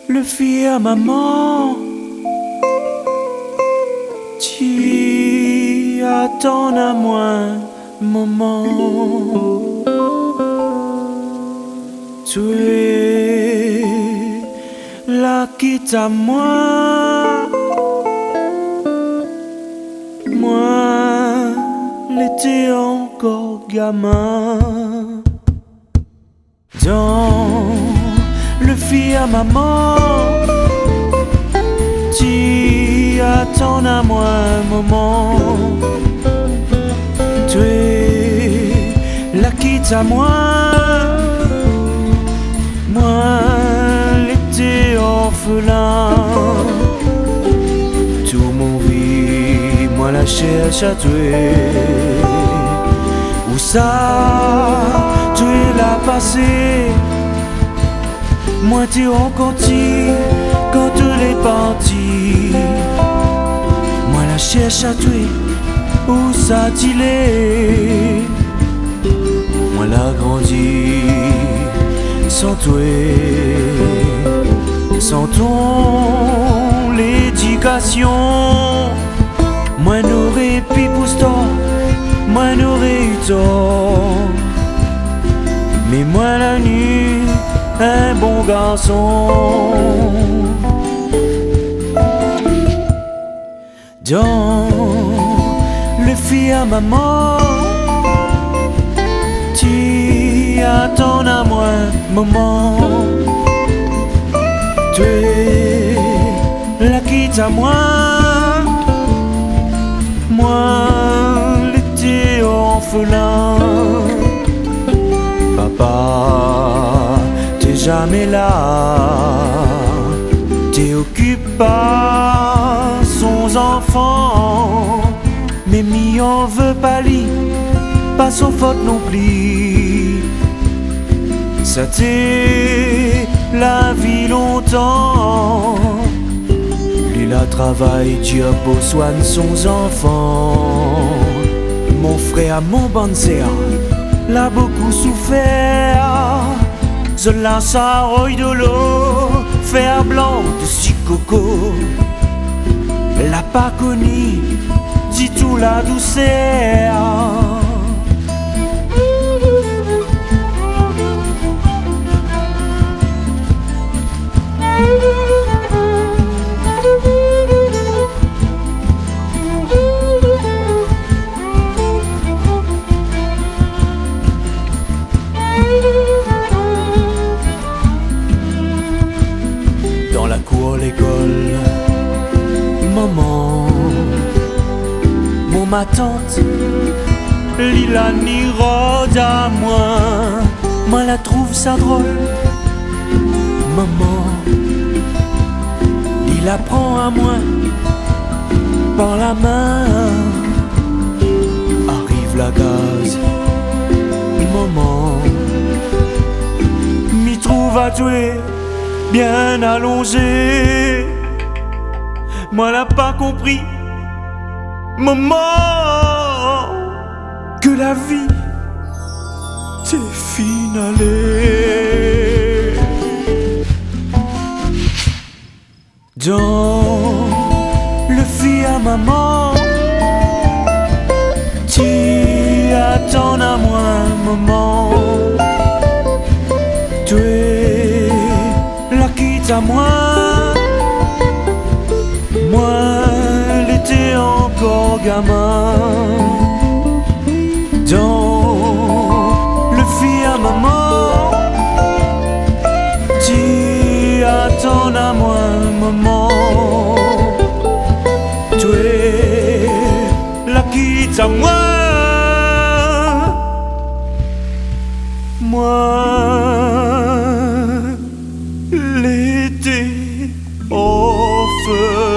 le fille à maman, tu attends à moi, maman. Tu es là qui t'a moi, l'étais encore gamin. Dans le fille à maman, tu attends à moi, maman. Tu es la quitte à moi, l'étais orphelin. Tout mon vie, moi la cherche à tuer. Où ça, tu es là passé. Moi t'es encore quand tu es parti. Moi la cherche à tuer. Où ça t'il est. Moi la grandi sans toi, sans ton l'éducation. Moi n'aurais pu pousser, moi n'aurais eu tort. Mais moi la nuit, un bon garçon. Dans le fille à maman, tu attends à moi, maman. Tu es la quitte à moi, l'étais orphelin. Papa, t'es jamais là, t'es occupé par son enfant. Mais mi en veut pas lui, pas son faute non plus. Ça t'est la vie longtemps. Lui la travail, Dieu beau soigne son enfant. Mon frère, mon bon sœur, l'a beaucoup souffert. Je lance un roi de l'eau, fer blanc de coco. L'a pas connu, dit tout la douceur. Dans la cour, l'école, maman, ma tante, Lila ni rôde à moi la trouve ça drôle. Maman, il apprend à moi par la main. Arrive la gaz, maman, m'y trouve à tuer, bien allongé. Moi l'a pas compris, maman, que la vie c'est finalé. Dans le fille à maman, tu attends à moi, maman. Tu es la quitte à moi, l'étais encore gamin. Dans le fille à maman, tu attends à moi, maman. Tu es la quitte à moi, l'été orphelin.